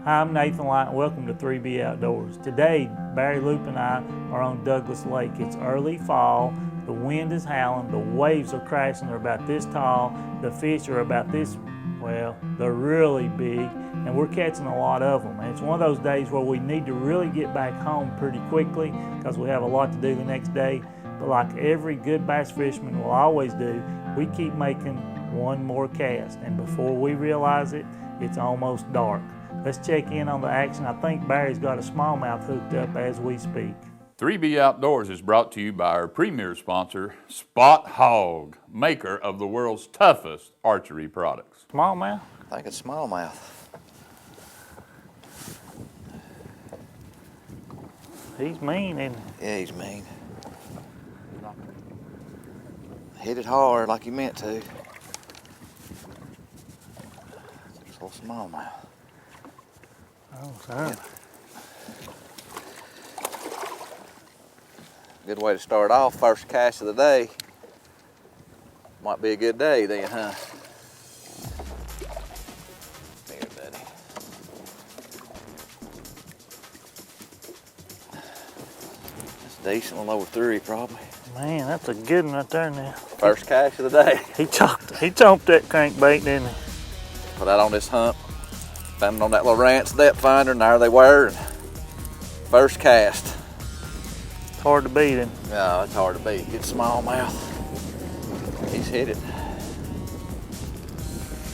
Hi, I'm Nathan Light and welcome to 3B Outdoors. Today, Barry Loupe and I are on Douglas Lake. It's early fall, the wind is howling, the waves are crashing, they're about this tall, the fish are about this, well, they're really big, and we're catching a lot of them. And it's one of those days where we need to really get back home pretty quickly because we have a lot to do the next day. But like every good bass fisherman will always do, we keep making one more cast, and before we realize it, it's almost dark. Let's check in on the action. I think Barry's got a smallmouth hooked up as we speak. 3B Outdoors is brought to you by our premier sponsor, Spot Hogg, maker of the world's toughest archery products. Smallmouth? I think it's smallmouth. He's mean, isn't he? Yeah, he's mean. Hit it hard like he meant to. It's a little smallmouth. Oh, son. Good way to start off. First cast of the day. Might be a good day then, huh? There, buddy. That's a decent one, over 3 probably. Man, that's a good one right there now. First cast of the day. He chomped that crankbait, didn't he? Put that on this hump. Found it on that little ranch depth finder, and there they were. First cast. It's hard to beat him. No, it's hard to beat. Good smallmouth. He's hit it.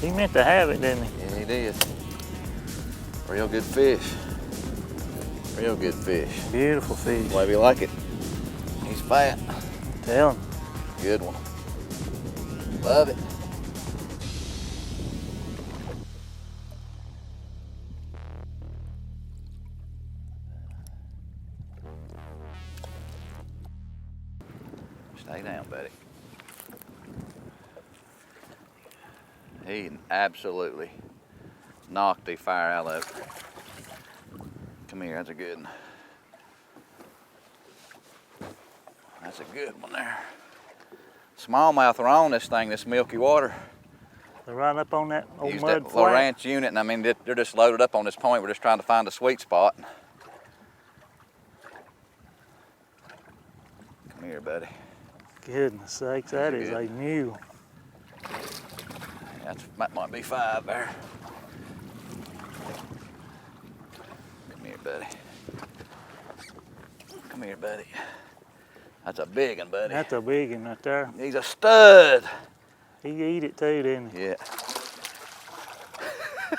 He meant to have it, didn't he? Yeah, he did. Real good fish. Real good fish. Beautiful fish. Way we like it. He's fat. Tell him. Good one. Love it. Stay down, buddy. He absolutely knocked the fire out of it. Come here, that's a good one. That's a good one there. Smallmouth are on this thing, this milky water. They're right up on that old Use mud that little flat. ranch unit, and I mean, they're just loaded up on this point. We're just trying to find a sweet spot. Come here, buddy. Goodness sakes, that is a mule. That might be 5 there. Come here, buddy. Come here, buddy. That's a big one, buddy. That's a big one right there. He's a stud. He eat it too, didn't he? Yeah.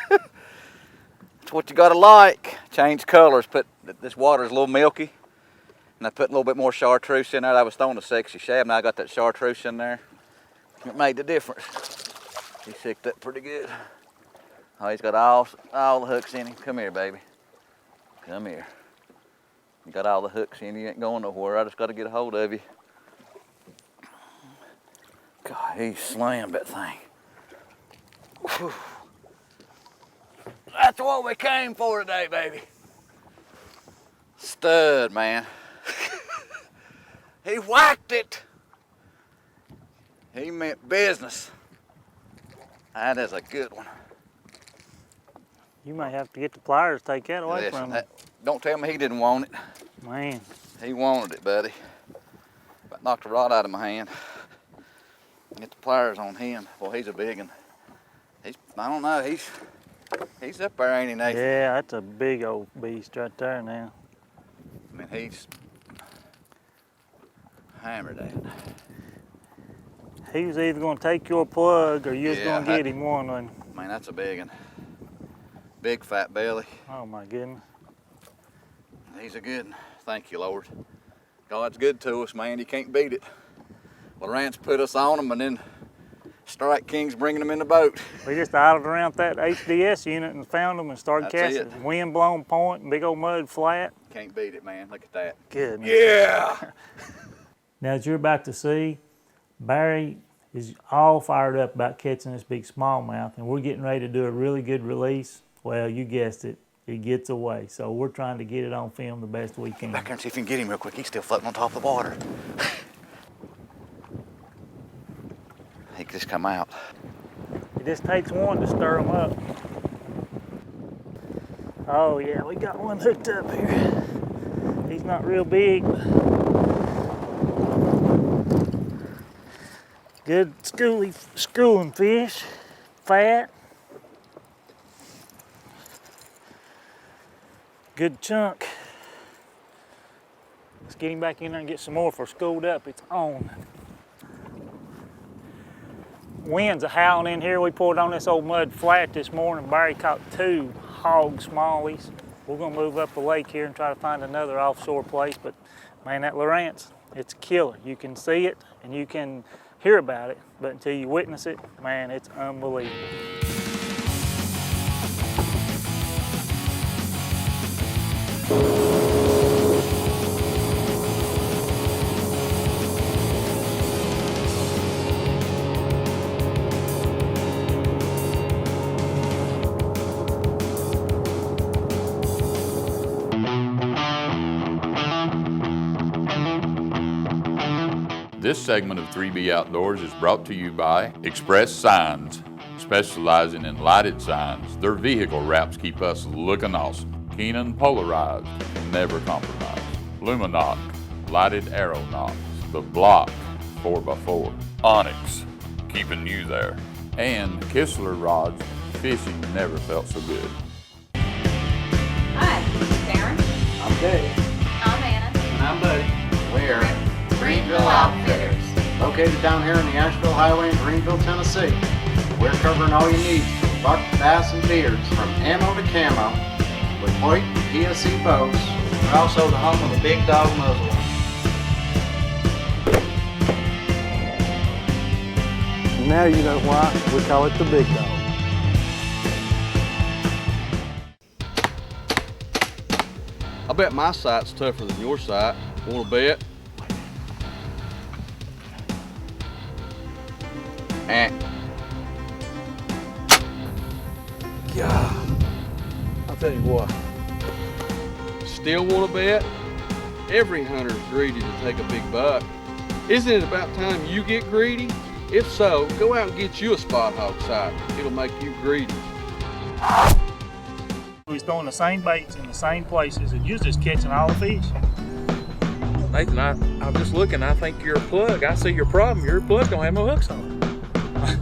That's what you gotta like. Change colors. This water's a little milky. And I put a little bit more chartreuse in there. I was throwing a sexy shad, and I got that chartreuse in there. It made the difference. He sicked up pretty good. Oh, he's got all the hooks in him. Come here, baby. Come here. You got all the hooks in you. You ain't going nowhere. I just got to get a hold of you. God, he slammed that thing. Whew. That's what we came for today, baby. Stud, man. He whacked it. He meant business. That is a good one. You might have to get the pliers to take that away Listen, from him. Don't tell me he didn't want it. Man. He wanted it, buddy. About knocked the rod out of my hand. Get the pliers on him. Boy, he's a big one. I don't know, he's up there, ain't he, Nathan? Yeah, that's a big old beast right there now. I mean, he's hammered at it. He was either going to take your plug or you was Yeah, going to get him one. Man, that's a big one. Big fat belly. Oh my goodness. He's a good one. Thank you, Lord. God's good to us, man. You can't beat it. Lawrence put us on them, and then Strike King's bringing them in the boat. We just idled around that HDS unit and found them and started That's casting. Wind blown point, big old mud flat. Can't beat it, man. Look at that. Goodness. Yeah! Now, as you're about to see, Barry is all fired up about catching this big smallmouth, and we're getting ready to do a really good release. Well, you guessed it, it gets away. So we're trying to get it on film the best we can. Back here and see if you can get him real quick. He's still floating on top of the water. He could just come out. It just takes one to stir them up. Oh yeah, we got one hooked up here. He's not real big, but good schooling fish, fat, good chunk. Let's get him back in there and get some more for schooled up. It's on. Winds are howling in here. We pulled on this old mud flat this morning. Barry caught 2 hog smallies. We're gonna move up the lake here and try to find another offshore place, but man, that Lowrance, it's a killer. You can see it and you can hear about it, but until you witness it, man, it's unbelievable. This segment of 3B Outdoors is brought to you by Express Signs, specializing in lighted signs. Their vehicle wraps keep us looking awesome. Keenan Polarized, never compromise. Luminoc, lighted arrow knocks. The Block 4x4. Onyx, keeping you there. And Kistler Rods, fishing never felt so good. Hi, Karen. I'm Dave. I'm Anna. And I'm Buddy. We're Greenville Outfitters. located down here on the Asheville Highway in Greenville, Tennessee. We're covering all you need from buck, bass, and beards, from ammo to camo, with Hoyt and PSC boats. We're also the home of the Big Dog Muzzle. Now you know why we call it the Big Dog. I bet my sight's tougher than your sight. Want to bet? God, I'll tell you what. Still want to bet? Every hunter's greedy to take a big buck. Isn't it about time you get greedy? If so, go out and get you a spot hog sight. It'll make you greedy. We're throwing the same baits in the same places and you're just catching all the fish. Nathan, I'm just looking. I think you're a plug. I see your problem. Your plug don't have no hooks on it.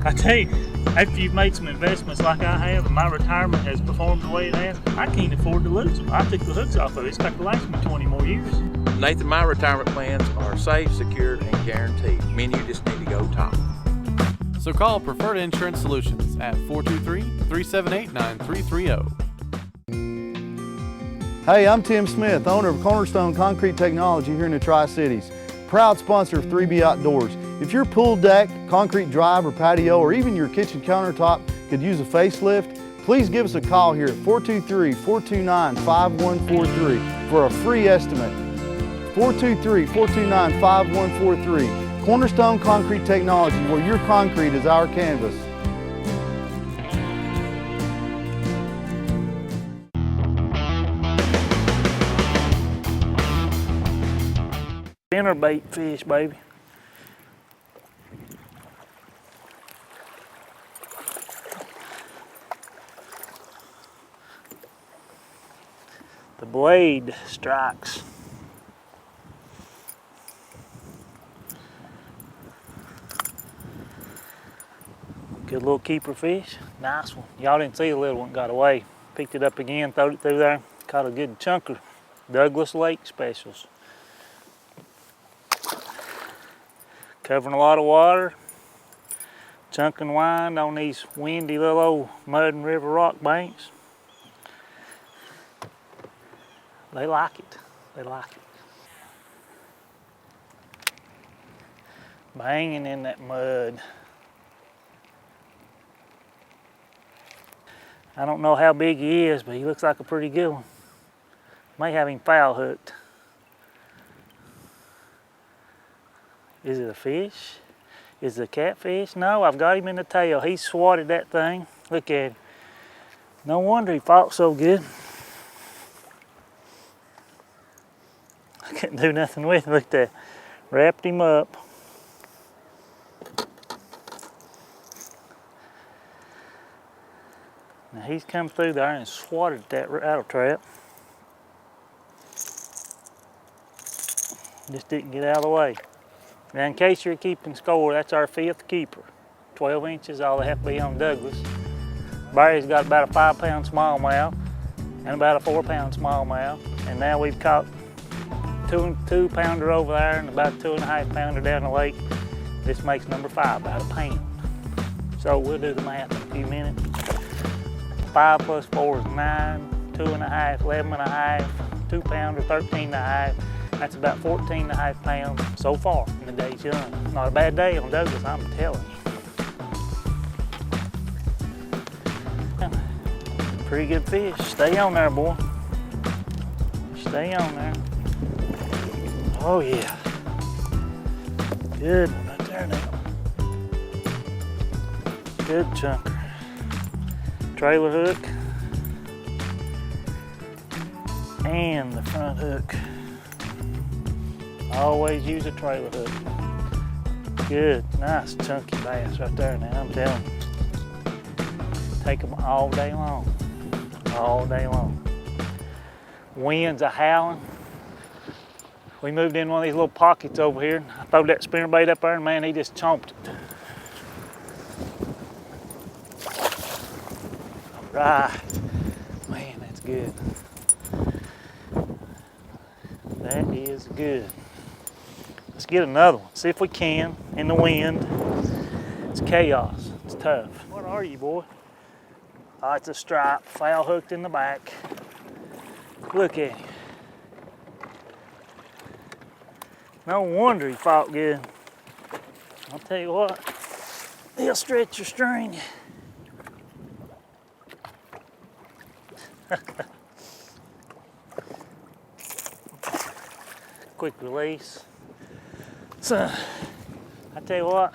I tell you, after you've made some investments like I have and my retirement has performed the way it has, I can't afford to lose them. I took the hooks off of it. It's got to last me 20 more years. Nathan, my retirement plans are safe, secured, and guaranteed. Me and you just need to go talk. So call Preferred Insurance Solutions at 423-378-9330. Hey, I'm Tim Smith, owner of Cornerstone Concrete Technology here in the Tri-Cities. Proud sponsor of 3B Outdoors. If your pool deck, concrete drive or patio, or even your kitchen countertop could use a facelift, please give us a call here at 423-429-5143 for a free estimate. 423-429-5143. Cornerstone Concrete Technology, where your concrete is our canvas. Spinnerbait fish, baby. The blade strikes. Good little keeper fish. Nice one. Y'all didn't see the little one got away. Picked it up again, throwed it through there. Caught a good chunker. Douglas Lake specials. Covering a lot of water. Chunk and wind on these windy little old mud and river rock banks. They like it. They like it. Banging in that mud. I don't know how big he is, but he looks like a pretty good one. May have him foul hooked. Is it a fish? Is it a catfish? No, I've got him in the tail. He swatted that thing. Look at him. No wonder he fought so good. I couldn't do nothing with him. Look at that. Wrapped him up. Now He's come through there and swatted that rattle trap. Just didn't get out of the way. Now, in case you're keeping score, that's our 5th keeper. 12 inches, all they have to be on Douglas. Barry's got about a 5-pound smallmouth and about a 4-pound smallmouth. And now we've caught 2-pounder over there and about a 2.5-pounder down the lake. This makes number 5, about a pound. So we'll do the math in a few minutes. 5 plus 4 is 9, 2.5, 11.5, 2-pounder, 13.5. That's about 14.5 pounds so far in the day's young. Not a bad day on Douglas, I'm telling you. Pretty good fish. Stay on there, boy. Stay on there. Oh yeah. Good one right there now. Good chunker. Trailer hook. And the front hook. Always use a trailer hook. Good, nice chunky bass right there now, I'm telling you. Take them all day long. All day long. Winds are howling. We moved in one of these little pockets over here. I threw that spinnerbait up there and man, he just chomped it. All right. Man, that's good. That is good. Let's get another one. See if we can in the wind. It's chaos. It's tough. What are you, boy? Oh, it's a stripe, foul hooked in the back. Look at him. No wonder he fought good. I'll tell you what, he'll stretch your string. Quick release. So, I tell you what,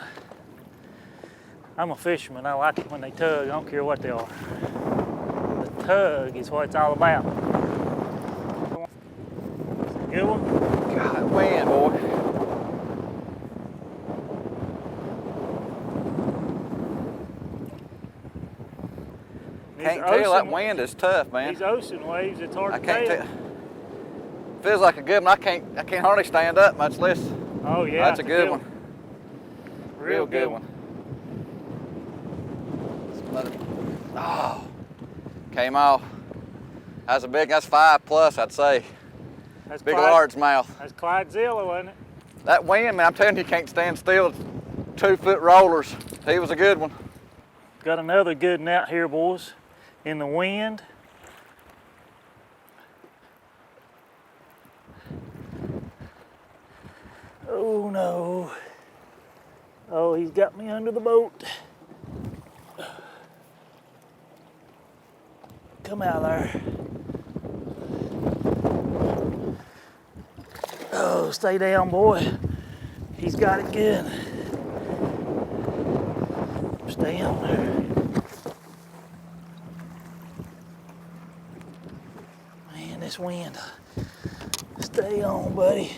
I'm a fisherman. I like it when they tug. I don't care what they are. The tug is what it's all about. Good one? God, wind, boy. Can't tell, that wind is tough, man. These ocean waves, it's hard I to can't tell. tell. Feels like a good one. I can't hardly stand up, much less. Oh yeah, That's a good one. Real good one. Oh, came off. That's a big, that's 5 plus, I'd say. That's Big largemouth. That's Clydezilla, wasn't it? That wind, man, I'm telling you, can't stand still. 2-foot rollers. He was a good one. Got another good one out here, boys. In the wind. Oh no. Oh, he's got me under the boat. Come out there. Oh, stay down, boy. He's got it good. Stay on there. Man, this wind. Stay on, buddy.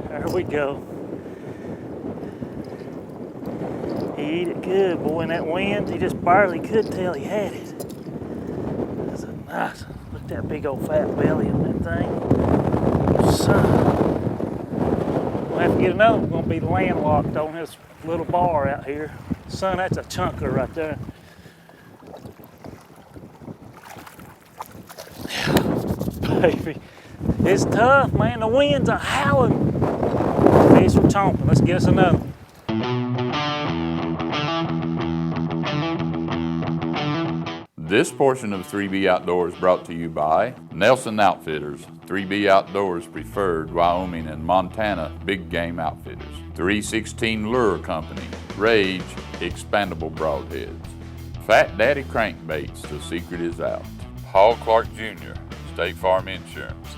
There we go. He ate it good, boy. In that wind, he just barely could tell he had it. That's a nice one. Look at that big old fat belly on that thing. Son. We'll have to get another one. We're gonna be landlocked on this little bar out here. Son, that's a chunker right there. Baby, it's tough, man. The winds are howling. Fish are chomping. Let's get us another one. This portion of 3B Outdoors brought to you by Nelson Outfitters, 3B Outdoors preferred Wyoming and Montana big game outfitters. 316 Lure Company, Rage expandable broadheads. Fat Daddy Crankbaits, the secret is out. Paul Clark Jr., State Farm Insurance,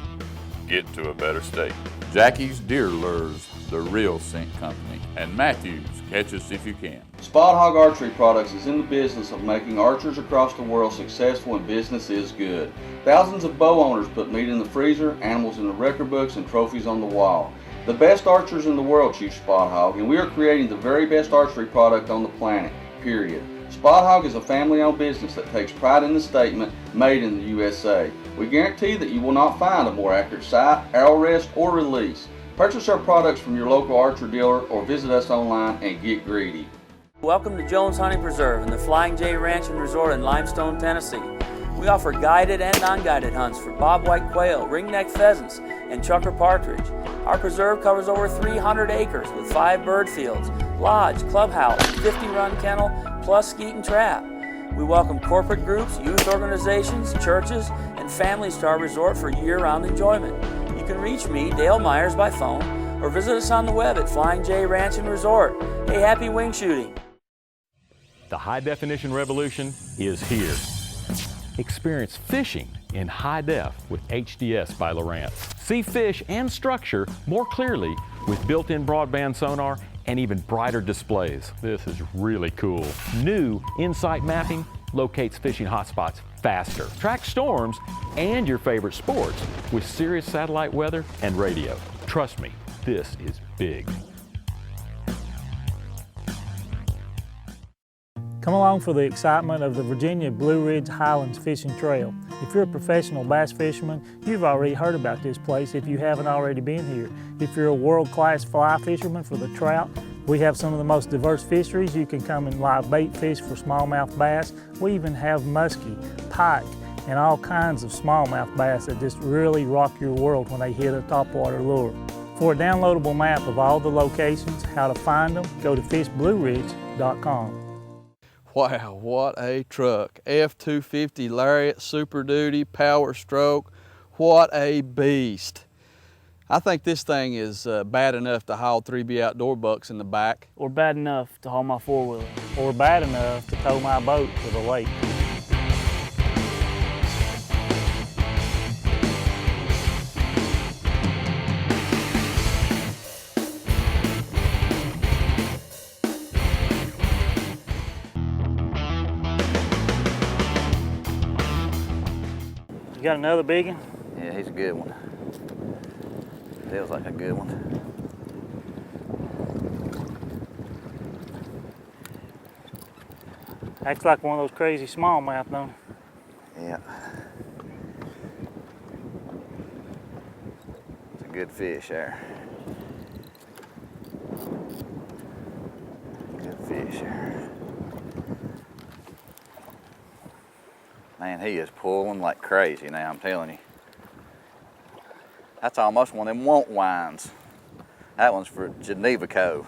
get to a better state. Jackie's Deer Lures, the real scent company. And Matthews, catch us if you can. Spot Hog Archery Products is in the business of making archers across the world successful and business is good. Thousands of bow owners put meat in the freezer, animals in the record books, and trophies on the wall. The best archers in the world choose Spot Hog, and we are creating the very best archery product on the planet, period. Spot Hog is a family-owned business that takes pride in the statement, made in the USA. We guarantee that you will not find a more accurate sight, arrow rest, or release. Purchase our products from your local archer dealer or visit us online and get greedy. Welcome to Jones Hunting Preserve and the Flying J Ranch and Resort in Limestone, Tennessee. We offer guided and non-guided hunts for bobwhite quail, ringneck pheasants, and chukar partridge. Our preserve covers over 300 acres with 5 bird fields, lodge, clubhouse, 50-run kennel, plus skeet and trap. We welcome corporate groups, youth organizations, churches, and families to our resort for year-round enjoyment. You can reach me, Dale Myers, by phone, or visit us on the web at Flying J Ranch and Resort. Hey, happy wing shooting! The high-definition revolution is here. Experience fishing in high def with HDS by Lowrance. See fish and structure more clearly with built-in broadband sonar and even brighter displays. This is really cool. New Insight mapping locates fishing hotspots faster. Track storms and your favorite sports with Sirius satellite weather and radio. Trust me, this is big. Come along for the excitement of the Virginia Blue Ridge Highlands Fishing Trail. If you're a professional bass fisherman, you've already heard about this place if you haven't already been here. If you're a world-class fly fisherman for the trout, we have some of the most diverse fisheries. You can come and live bait fish for smallmouth bass. We even have muskie, pike, and all kinds of smallmouth bass that just really rock your world when they hit a topwater lure. For a downloadable map of all the locations, how to find them, go to fishblueridge.com. Wow, what a truck. F-250 Lariat, Super Duty, Power Stroke. What a beast. I think this thing is bad enough to haul 3B Outdoor bucks in the back. Or bad enough to haul my four-wheeler. Or bad enough to tow my boat to the lake. You got another big one? Yeah, he's a good one. Feels like a good one. Acts like one of those crazy smallmouth, don't it? Yeah. It's a good fish there. Good fish there. Man, he is pulling like crazy now, I'm telling you. That's almost one of them won't winds. That one's for Geneva Cove.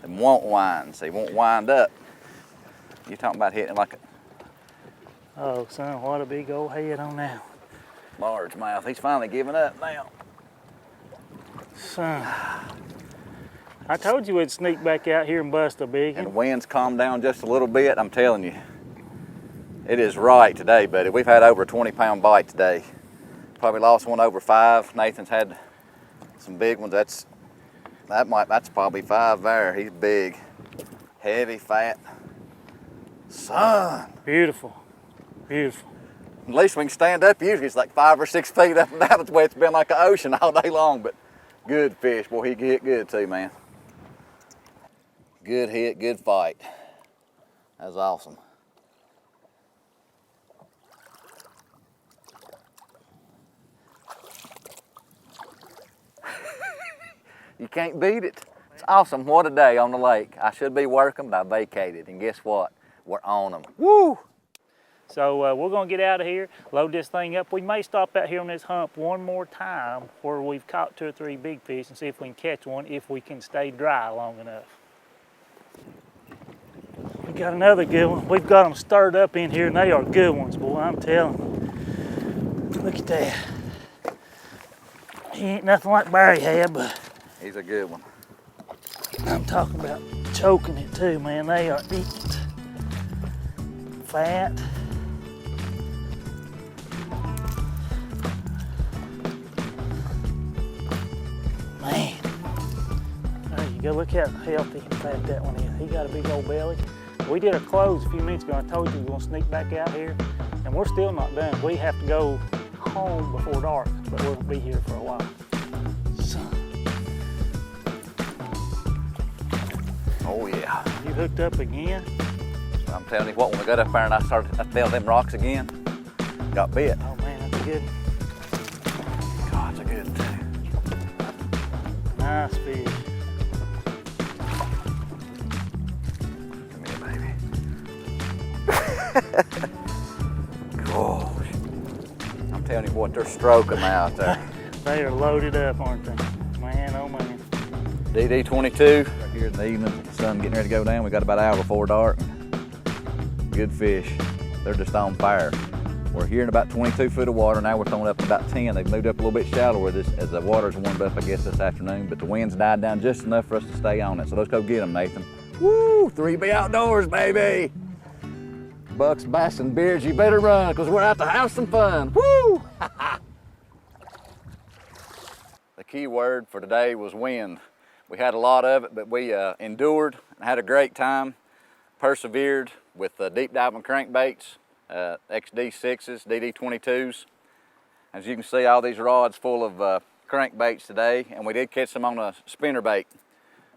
Them won't winds, they won't wind up. You talking about hitting like a... Oh, son, what a big old head on that. Largemouth. He's finally giving up now. Son, I told you we'd sneak back out here and bust a big one. And the wind's calmed down just a little bit, I'm telling you. It is right today, buddy. We've had over a 20-pound bite today. Probably lost one over 5. Nathan's had some big ones. That's probably 5 there. He's big, heavy, fat. Son. Beautiful, beautiful. At least we can stand up. Usually it's like 5 or 6 feet up and down. That's the way it's been like an ocean all day long. But good fish, boy. He hit good too, man. Good hit, good fight. That was awesome. You can't beat it. It's awesome. What a day on the lake. I should be working, but I vacated. And guess what? We're on them. Woo! So we're gonna get out of here, load this thing up. We may stop out here on this hump one more time where we've caught 2 or 3 big fish and see if we can catch one if we can stay dry long enough. We got another good one. We've got them stirred up in here and they are good ones, boy, I'm telling you. Look at that. He ain't nothing like Barry had, but he's a good one. I'm talking about choking it too, man. They are eating fat. Man, there you go. Look how healthy and fat that one is. He got a big old belly. We did our clothes a few minutes ago. I told you we were gonna sneak back out here, and we're still not done. We have to go home before dark, but we'll be here for a while. So, Oh yeah. You hooked up again? I'm telling you what, when I got up there and I felt them rocks again, got bit. Oh man, that's good. God, that's a good too. Nice fish. Come here, baby. Gosh. I'm telling you what, they're stroking out there. They are loaded up, aren't they? Man, oh man. DD22. Right here in the evening, the sun getting ready to go down. We got about an hour before dark. Good fish. They're just on fire. We're here in about 22 foot of water. Now we're throwing up about 10. They've moved up a little bit shallower as the water's warmed up, I guess, this afternoon. But the wind's died down just enough for us to stay on it. So let's go get them, Nathan. Woo! 3B Outdoors, baby! Bucks, bass, and beards, you better run, because we're out to have some fun. Woo! The key word for today was wind. We had a lot of it, but we endured and had a great time. Persevered with deep diving crankbaits, XD6s, DD22s. As you can see, all these rods full of crankbaits today, and we did catch some on a spinnerbait.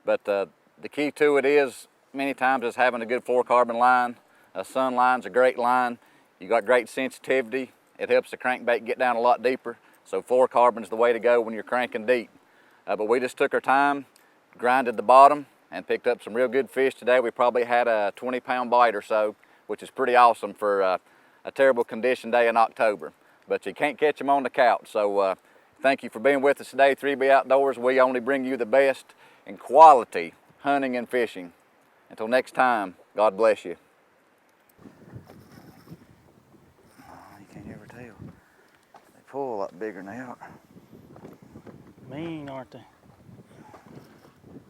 But the key to it is, many times, is having a good fluorocarbon line. A sun line's a great line. You got great sensitivity. It helps the crankbait get down a lot deeper. So fluorocarbon's the way to go when you're cranking deep. But we just took our time, grinded the bottom, and picked up some real good fish today. We probably had a 20-pound bite or so, which is pretty awesome for a terrible condition day in October. But you can't catch them on the couch. So thank you for being with us today, 3B Outdoors. We only bring you the best in quality hunting and fishing. Until next time, God bless you. You can't ever tell. They pull a lot bigger than they are. Mean, aren't they?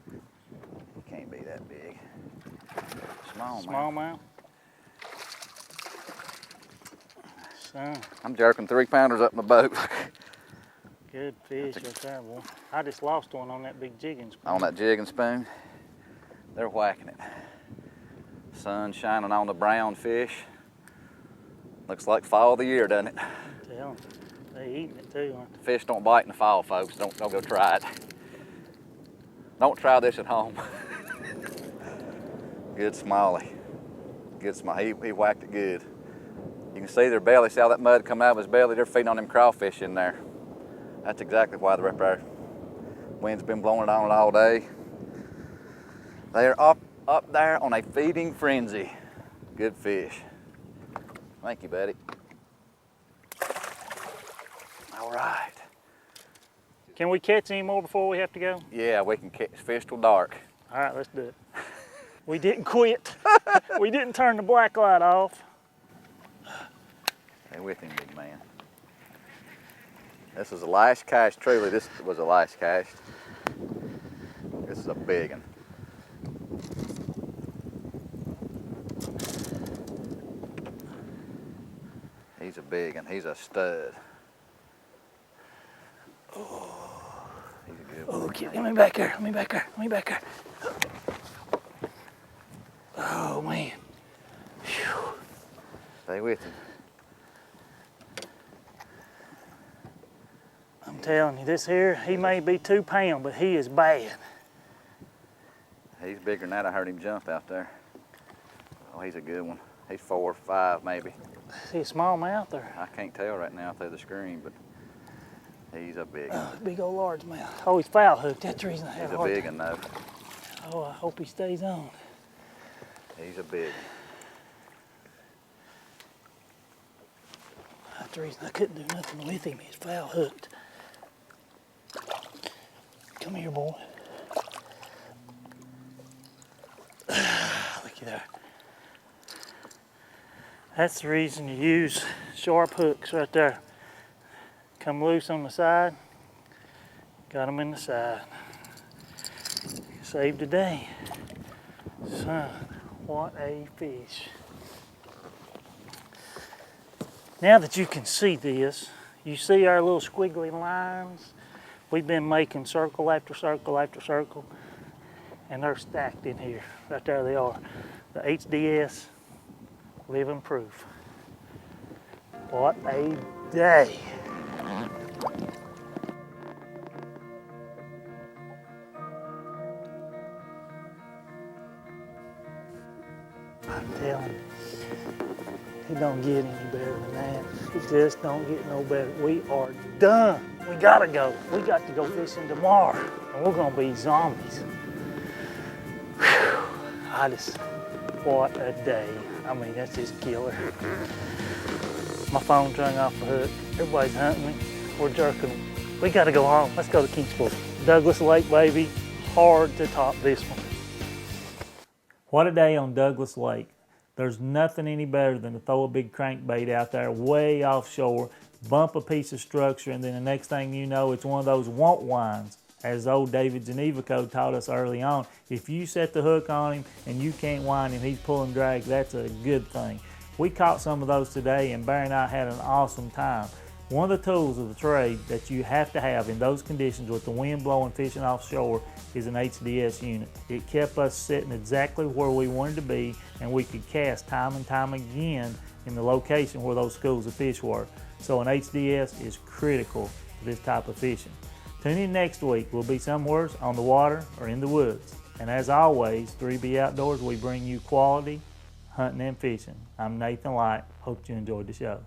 You can't be that big. Smallmouth. Son. I'm jerking 3-pounders up my boat. Good fish right there, boy. I just lost one on that big jigging spoon. On that jigging spoon. They're whacking it. Sun shining on the brown fish. Looks like fall of the year, doesn't it? Tell them. They eating it too, aren't they? Fish don't bite in the fall, folks. Don't go try it. Don't try this at home. Good smallie. Good smallie. He whacked it good. You can see their belly. See how that mud come out of his belly? They're feeding on them crawfish in there. That's exactly why they're up there. Wind's been blowing on it all day. They're up there on a feeding frenzy. Good fish. Thank you, buddy. All right. Can we catch any more before we have to go? Yeah, we can catch fish till dark. All right, let's do it. We didn't quit. We didn't turn the black light off. Stay with him, big man. This is a lash cast, truly. This was a lash cast. This is a big one. He's a big one. He's a stud. Oh, he's a good one. Oh, get me back there. Let me back there. Let me back there. Oh, man. Whew. Stay with him. I'm telling you, this here, he may be 2 pounds, but he is bad. He's bigger than that. I heard him jump out there. Oh, he's a good one. He's 4 or 5 maybe. Is he a smallmouth or? I can't tell right now through the screen, but he's a big one. Oh, big old largemouth. Oh, he's foul hooked. That's the reason I have He's a a hard big time. one though. Oh, I hope he stays on. He's a big one. That's the reason I couldn't do nothing with him. He's foul hooked. Come here, boy. Looky there. That's the reason you use sharp hooks right there. Come loose on the side. Got them in the side. Saved the day. Son, what a fish. Now that you can see this, you see our little squiggly lines? We've been making circle after circle after circle, and they're stacked in here. Right there they are. The HDS living proof. What a day. line. It don't get any better than that. It just don't get no better. We are done. We gotta go. We got to go fishing tomorrow, and we're gonna be zombies. Whew. What a day. I mean, that's just killer. My phone's rung off the hook. Everybody's hunting me. We're jerking them. We gotta go home. Let's go to Kingsport. Douglas Lake, baby. Hard to top this one. What a day on Douglas Lake. There's nothing any better than to throw a big crankbait out there way offshore, bump a piece of structure, and then the next thing you know, it's one of those want wines. As old David Genevico taught us early on, if you set the hook on him and you can't wind him, he's pulling drag, that's a good thing. We caught some of those today, and Barry and I had an awesome time. One of the tools of the trade that you have to have in those conditions with the wind blowing fishing offshore is an HDS unit. It kept us sitting exactly where we wanted to be, and we could cast time and time again in the location where those schools of fish were. So an HDS is critical to this type of fishing. Tune in next week. We'll be somewhere on the water or in the woods. And as always, 3B Outdoors, we bring you quality hunting and fishing. I'm Nathan Light. Hope you enjoyed the show.